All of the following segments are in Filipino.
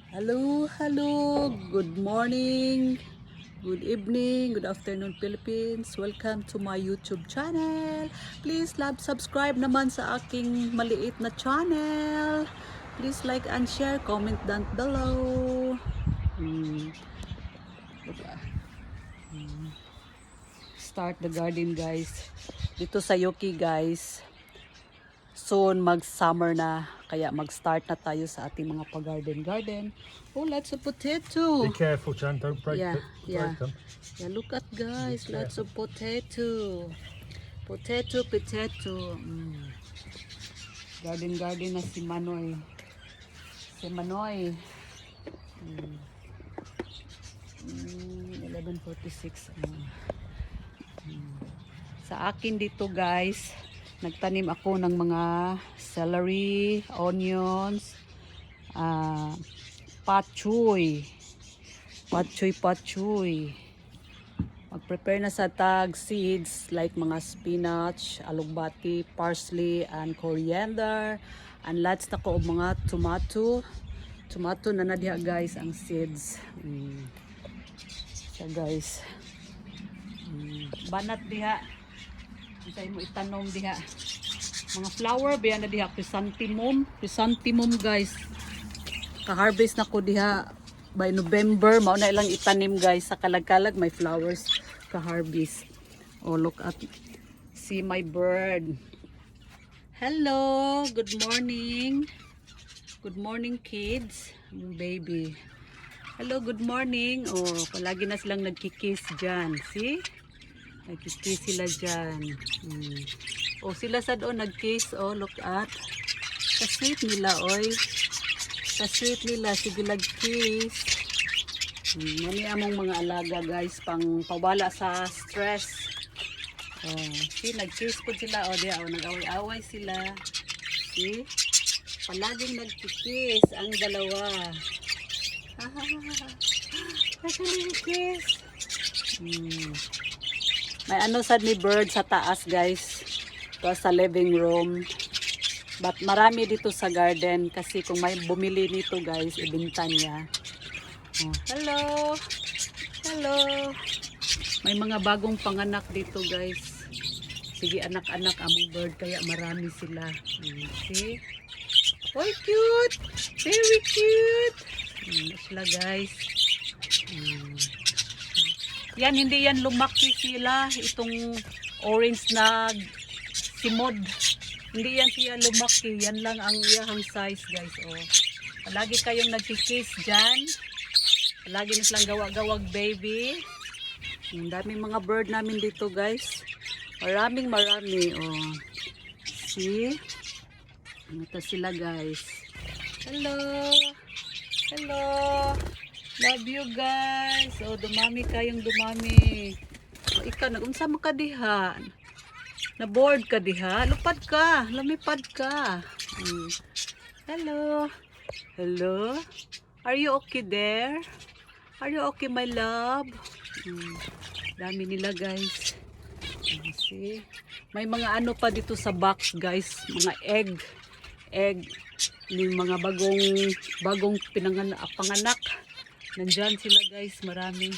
Hello, hello. Good morning, good evening, good afternoon Philippines. Welcome to my YouTube channel. Please subscribe naman sa aking maliit na channel. Please like and share, comment down below. Look, start the garden guys. Dito sa Yoki guys. Soon mag-summer na, kaya mag-start na tayo sa ating mga pag-garden. Oh, lots of potato. Be careful, Jan. Don't break, Yeah, break yeah. them. Yeah, look at guys, Be lots careful. of potato. Potato. Garden na si Manoy. Si Manoy. 11:46. Sa akin dito guys, nagtanim ako ng mga celery, onions, patchoy. Mag-prepare na sa tag seeds like mga spinach, alugbati, parsley, and coriander. And lots na ko mga tomato. Tomato na diha guys ang seeds. Siya guys. Banat diha. Isay mo itanom diha. Mga flower biya na diha. Chrysanthemum guys. Ka-harvest na ko diha by November, mao na ilang itanim guys sa kalag-kalag, may flowers ka-harvest. Oh, look at, see my bird. Hello, good morning. Good morning kids, baby. Hello, good morning. Oh, palagi na silang nagkikiss dyan. See? Nagkikiss sila dyan. Oh, sila sa doon nagkiss. Oh, look at. Ka-sweet nila, oy. Ka-sweet nila, sige nagkiss. Mani among mga alaga guys, pang pawala sa stress. Oh, see, nagkiss po sila. Oh, diya, oh, nag-away-away sila. See? Palaging nagkikiss ang dalawa. Nagkikiss. May ano sad ni bird sa taas guys. Ito sa living room. But marami dito sa garden kasi kung may bumili nito guys, ibenta niya. Oh, hello. Hello. May mga bagong panganak dito guys. Sige anak-anak among bird kaya marami sila. See? Oh, cute. Very cute. Sila guys. Yan, hindi yan lumaki sila. Itong orange na simod. Hindi yan siya lumaki. Yan lang ang iyahang size guys. Oh. Palagi kayong nagkikiss dyan. Palagi na silang gawa-gawag baby. Ang daming mga bird namin dito guys. Marami. Oh. See? Ito sila guys. Hello. Hello. Love you guys. Oh, dumami. Oh, ikaw, nagunsa mo ka diha. Na-bored ka diha? Lupad ka. Lumipad ka. Hello. Hello. Are you okay there? Are you okay, my love? Dami nila, guys. See? May mga ano pa dito sa box, guys. Mga egg. Yung mga bagong panganak. Nandyan sila, guys. Marami.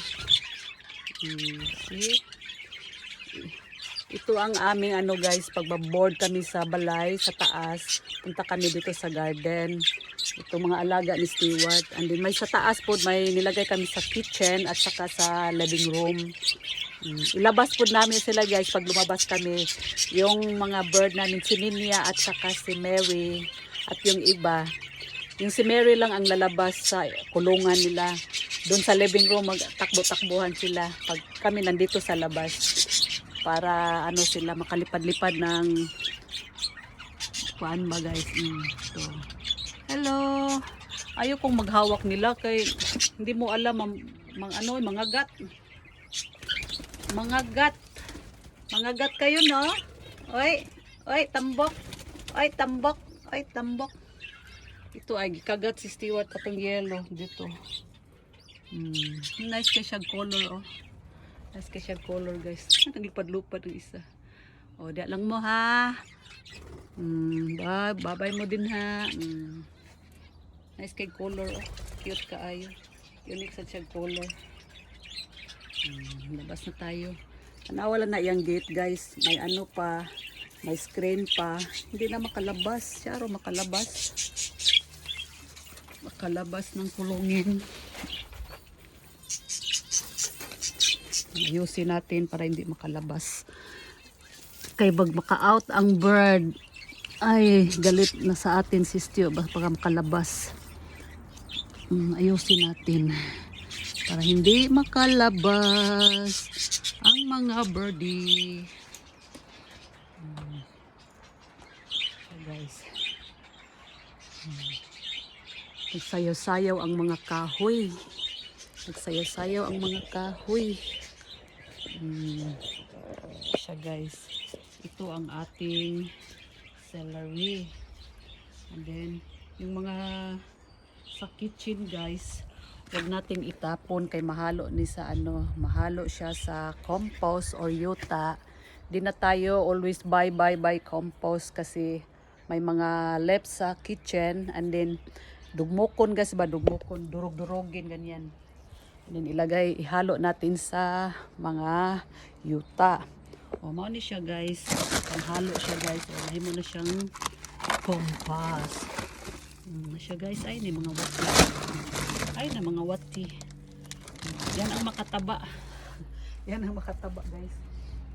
See? Ito ang aming ano guys, pagbaboard kami sa balay, sa taas, punta kami dito sa garden. Ito mga alaga ni Stewart. And then may sa taas po, may nilagay kami sa kitchen at saka sa living room. Ilabas po namin sila guys pag lumabas kami. Yung mga bird namin, si Ninia at saka si Mary at yung iba. Yung si Mary lang ang lalabas sa kulungan nila. Doon sa living room, magtakbo-takbuhan sila. Pag kami nandito sa labas. Para ano sila makalipad-lipad ng kuan ba guys. So, hello. Ayaw kong maghawak nila kay hindi mo alam mga gat. Mga gat kayo no? Oy, tambok. Oy, tambok. Ito ay kagat si Stewart katong yellow dito. Nice kay siya color oh. Nice kay siya color guys. Naglipad-lupad ng isa. O, diya lang mo ha. Bye. Bye-bye mo din ha. Nice kay color. Oh. Cute kaayo. Unique sa siya color. Labas na tayo. Nawala na yung gate guys. May ano pa. May screen pa. Hindi na makalabas. Siyaro makalabas. Makalabas ng kulungin. Ayusin natin para hindi makalabas. Kay bag maka-out ang bird. Ay, galit na sa atin si Steve. Baka makalabas. Ayusin natin. Para hindi makalabas ang mga birdie. So guys. Nagsayaw-sayaw ang mga kahoy. Nagsayaw-sayaw ang mga kahoy. Siya guys. Ito ang ating celery. And then, yung mga sa kitchen guys, huwag nating itapon kay mahalo ni sa ano, mahalo siya sa compost or yuta. Di na tayo always buy compost kasi may mga left sa kitchen and then dugmokon guys ba, dugmokon, durog-durogin ganyan. And then ilagay, ihalo natin sa mga yuta. O, mao ni siya guys. Panghalo siya guys. O, lahi mo na siyang compost. Siya guys. Ay, ni mga wati. Ay, na mga wati. Yan ang makataba. Yan ang makataba guys.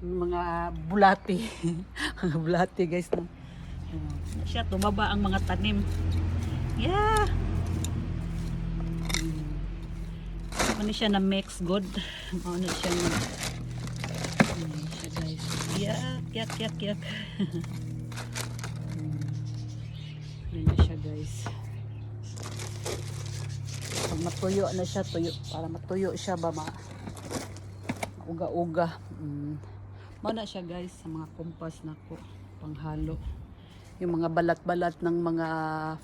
Mga bulati. Mga bulati guys. No? Siya, tumaba ang mga tanim. Yeah! Ano siya na mix good. Ano siya na siya guys. Yak. Ano siya guys. Pag matuyo na siya, tuyo. Para matuyo siya ba mauga-uga. Mana siya guys sa mga kompas na ko. Panghalo. Yung mga balat-balat ng mga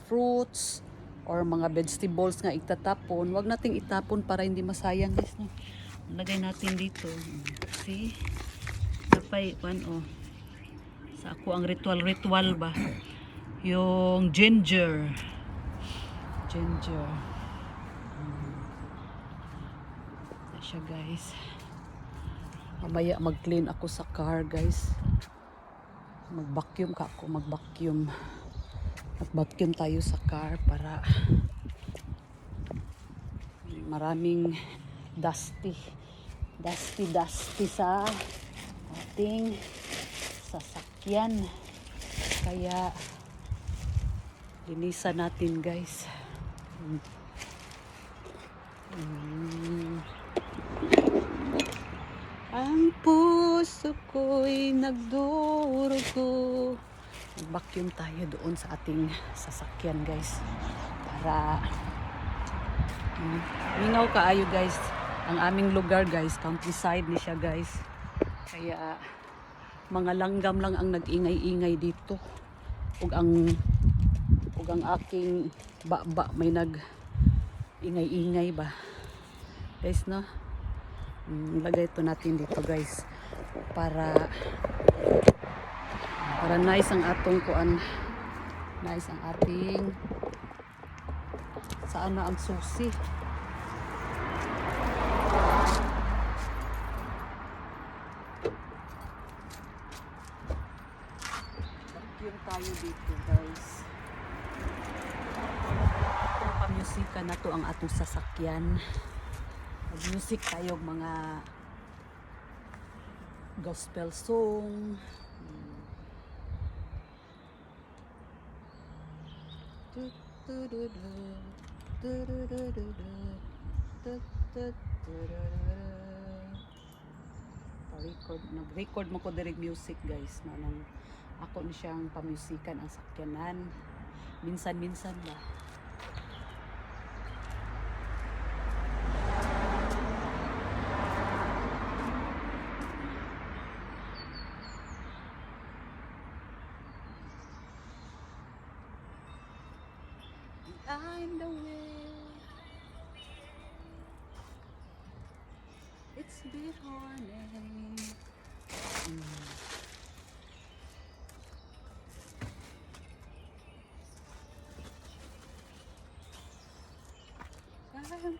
fruits or mga vegetables nga itatapon, wag nating itapon para hindi masayang guys, no? Lagay natin dito. See? Tapay sa ako ang ritual ba? Yung ginger. Siya guys. Mamaya mag-clean ako sa car guys. Mag-vacuum tayo sa car para maraming dusty sa ating sasakyan. Kaya linisan natin guys. Ang puso ko'y nagdurugo. Mag-vacuum tayo doon sa ating sasakyan guys. Para mingaw kaayo guys. Ang aming lugar guys, countryside ni siya guys. Kaya mga langgam lang ang nag-ingay-ingay dito. Ug ang aking baba may nag-ingay-ingay ba. Guys no? Lagay ito natin dito guys para nice ang atong kuan, nice ang ating saan na ang susi. Vacuum tayo dito guys. Itong pamusika na to ang atong sasakyan. Mag-music tayo mga gospel song. Nag-record mo ko direct music guys. Manang ako ni siyang pamusikan ang sakyanan. Minsan-minsan ba. I'm the wind. It's been horny. Ano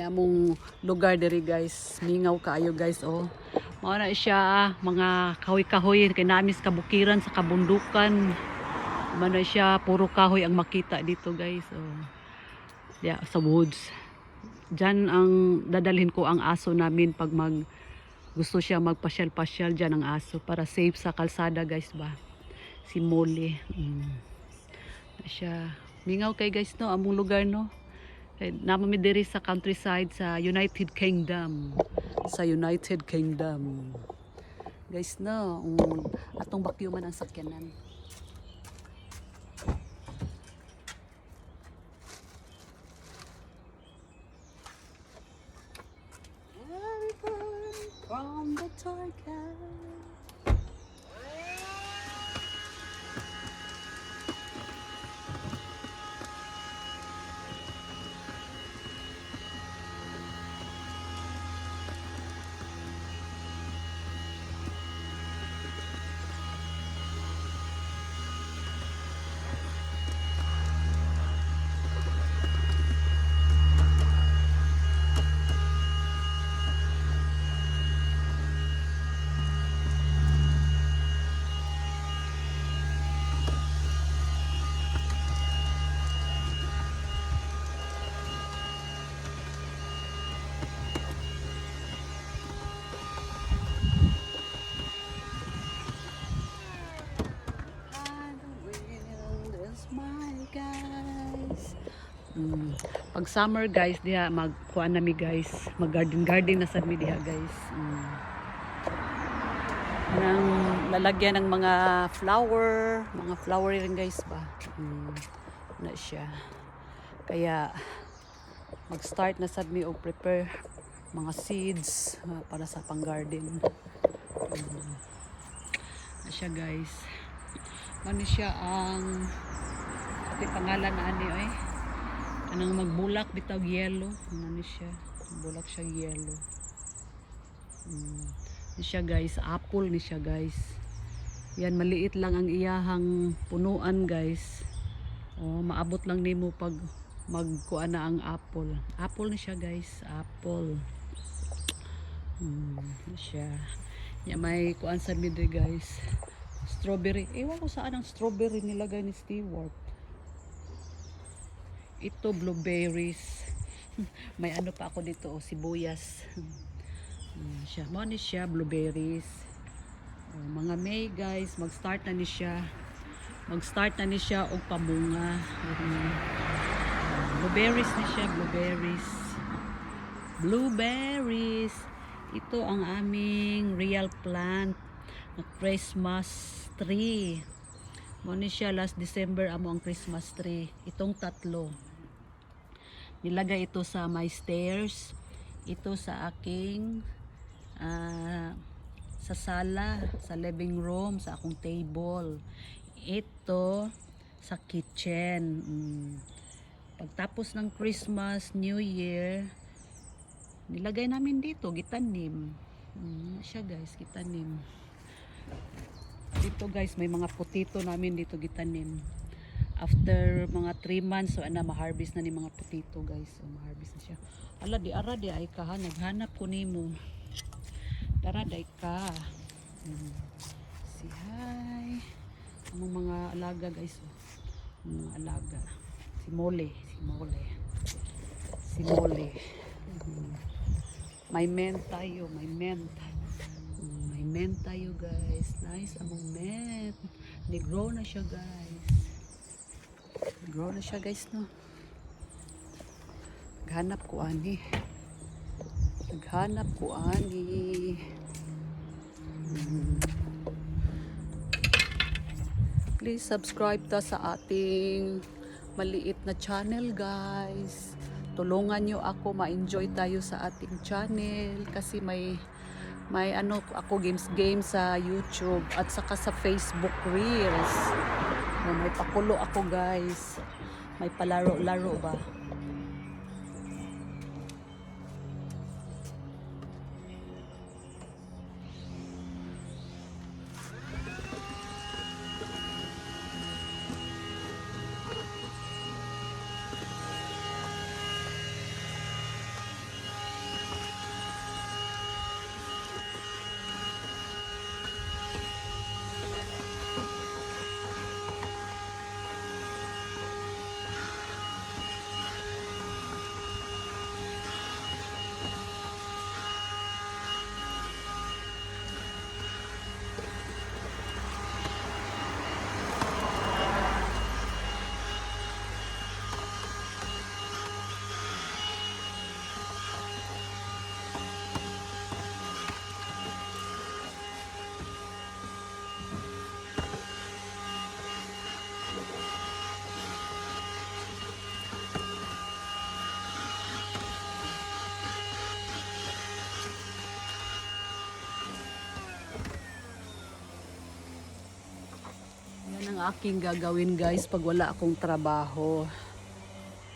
among lugar diri guys, mingaw kaayo guys oh. Mao na siya mga kahoy-kahoy kay namis kabukiran sa kabundukan. Mao na siya puro kahoy ang makita dito guys oh. Yeah, sa woods. Diyan ang dadalhin ko ang aso namin pag gusto siya magpasyal-pasyal diyan ang aso para safe sa kalsada guys ba. Si Molly. Siya mingaw kay guys no among lugar no. Namami diri sa countryside sa United Kingdom. Sa United Kingdom. Guys no, atong bakyo man ang sakyanan. From the target. Pag summer guys diha magkuan nami guys, mag garden na sad mi diha guys. Nang lalagyan ng mga flower rin guys ba. Na siya. Kaya mag-start na sad mi og prepare mga seeds para sa pang-garden. Na siya guys. Ano siya ang pangalan na ani oy. Anang magbulak bitaw yellow, ano siya? Bulak siya yellow. Ni siya guys, apple ni siya guys. Yan maliit lang ang iyahang punuan guys. Oh, maabot lang nimo pag magkuan na ang apple. Apple ni siya guys, apple. Ni siya. Ya may kuan sa midre guys. Strawberry. Ewan ko saan ang strawberry nilagay ni Stewart. Ito blueberries. May ano pa ako dito oh, sibuyas. Siya, mo ni siya blueberries. Mga May guys, mag-start na ni siya. Mag-start na ni siya og pamunga. Blueberries ni siya, blueberries. Blueberries. Ito ang aming real plant na Christmas tree. Mo ni siya last December amo ang Christmas tree. Itong tatlo. Nilagay ito sa my stairs. Ito sa aking sa sala, sa living room, sa akong table. Ito sa kitchen. Pagtapos ng Christmas, New Year, nilagay namin dito, gitanim. Siya guys, gitanim. Dito guys, may mga potato namin dito gitanim. After mga 3 months, so ma-harvest na ni mga potato guys. So ma-harvest na siya. Ala di ara di ay ka ha, naghanap ko nimo. Tara day ka. Si hi. Ang mga alaga guys. Mga alaga. Si Mole, Si Mole. May mint tayo, may mint. May mint tayo guys. Nice among mint. Nag-grow na siya guys. Grow na siya guys no. Naghanap ko ani. Please subscribe ta sa ating maliit na channel guys. Tulungan nyo ako ma-enjoy tayo sa ating channel kasi may ano ako games sa YouTube at saka sa Facebook Reels. May pakulo ako guys. May palaro-laro ba? ang aking gagawin guys pag wala akong trabaho.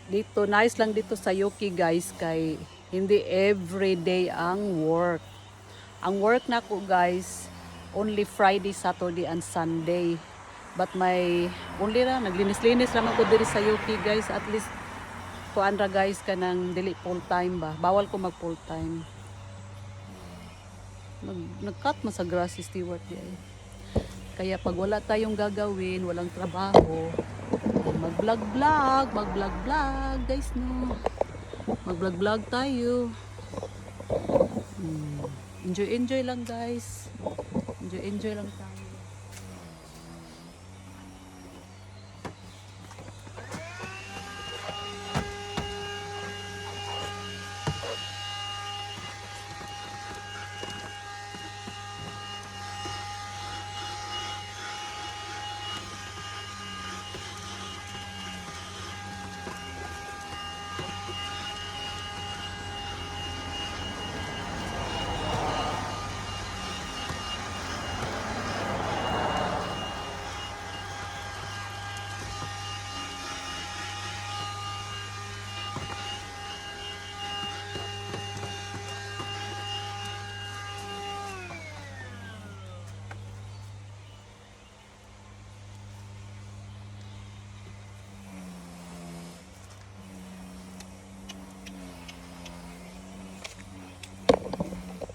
Dito, nice lang dito sa Yuki guys kay hindi everyday ang work. Ang work na ko guys, only Friday, Saturday, and Sunday. But may, only ra, naglinis-linis lang ako dito sa Yuki guys. At least, kuan ra guys ka ng dili full time ba. Bawal ko mag full time. Nag-cut mo sa grass si Stewart eh. Kaya pag wala tayong gagawin, walang trabaho, mag-vlog guys no. Mag-vlog tayo. Enjoy lang guys. Enjoy lang tayo.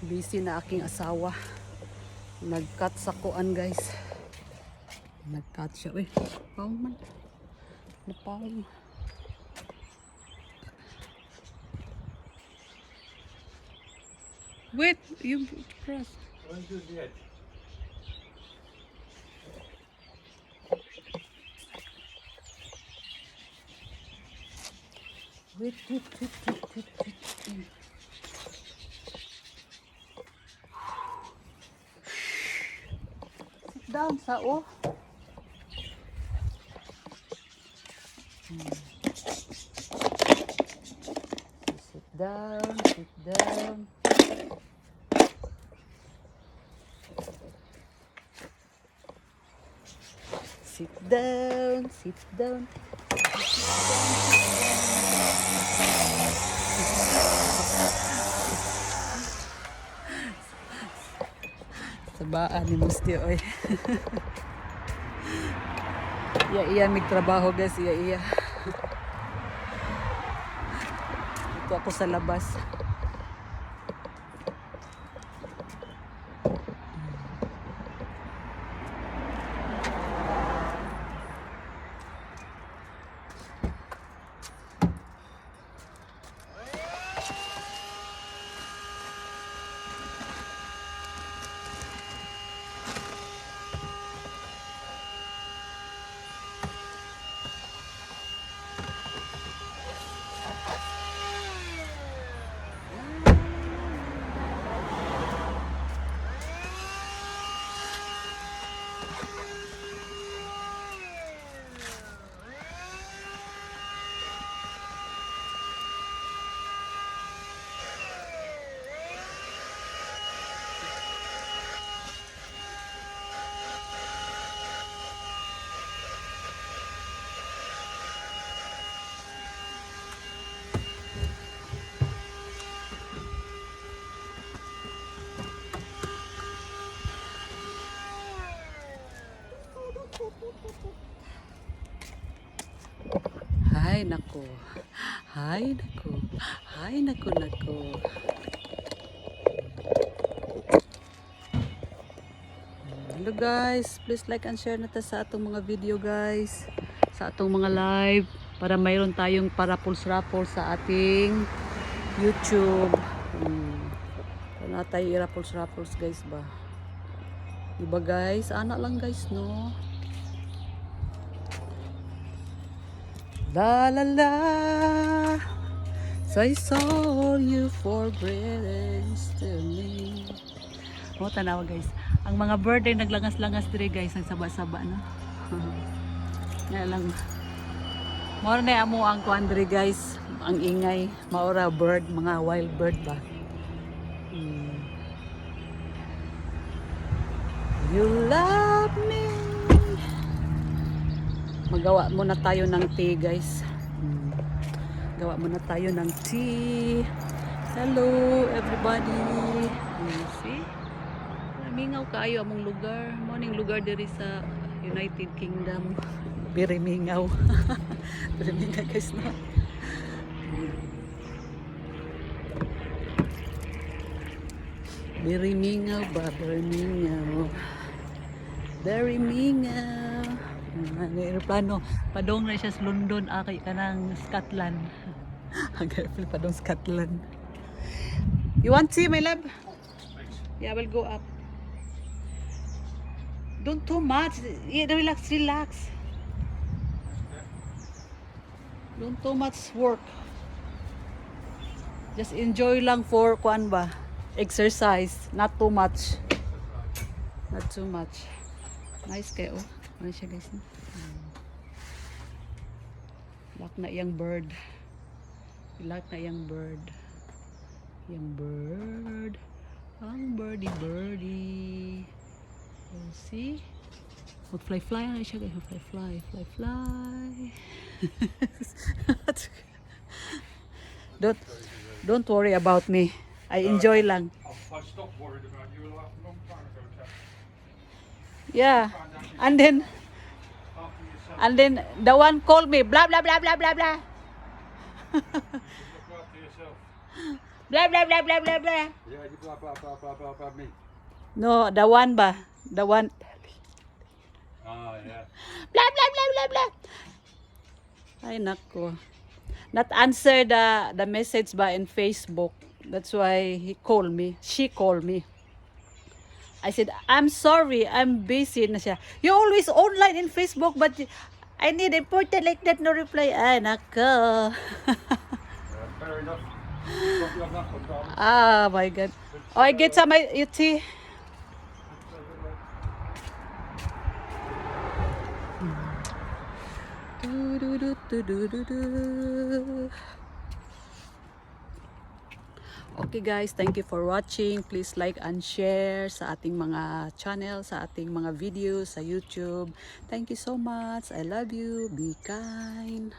Busy na aking asawa. Nag-cut sa kuan guys. Nag-cut siya. Uy, pao man. Napao. Wait, you press. Wait. Down sa Sit down. Sit down. Sabaan ni Musti oy. Iya magtrabaho guys, iya. Ito ako sa labas. Hay nako. Hello guys, please like and share na ta sa atong mga video guys, sa atong mga live para mayroon tayong parapuls-rapuls sa ating YouTube. Wala tayo irapuls-rapuls guys ba. Diba guys, anak lang guys no. La la la, so I saw you for greatness to me. Tanawa guys, ang mga bird ay naglangas-langas dire guys, nagsaba-saba no. Nga lang. Mao na amo ang kuan dire guys, ang ingay, maura bird, mga wild bird ba. You love me Magawa muna tayo ng tea, guys. Gawa muna tayo ng tea. Hello, everybody. See? Mingaw kaayo among lugar. Morning lugar diri sa United Kingdom. Very mingaw. Very mingaw, guys, no? Very mingaw ba? Very mingaw. Very mingaw. Aeroplano. Padong na siya sa London. Akay ka ng Scotland. Hanggang padong Scotland. You want tea, my love? Yeah, we'll go up. Don't too much. Yeah, relax, relax. Don't too much work. Just enjoy lang for kuan ba? Exercise. Not too much. Not too much. Nice kayo. Ano siya, guys? Lock na yung bird. Lock na yung bird. Yung bird. Ang birdie. You see? Mag-fly na siya, guys. Fly. Don't worry about me. I enjoy lang. I stopped worried about you a long time ago, Kat. Yeah. And then the one called me, blah blah blah blah blah blah. Look after yourself. Blah blah blah blah blah blah. Yeah, you blah blah me. No, the one ba? The one. Yeah. Blah blah blah blah blah. Ay nako. Not answer the message ba in Facebook. That's why he called me. She called me. I said, I'm sorry, I'm busy na siya. You're always online in Facebook, but I need important like that, no reply. Ay, nako. Fair enough. Copy of that one, darling. Ah, my God. Oh, I get some tea. Okay guys, thank you for watching. Please like and share sa ating mga channel, sa ating mga videos sa YouTube. Thank you so much. I love you. Be kind.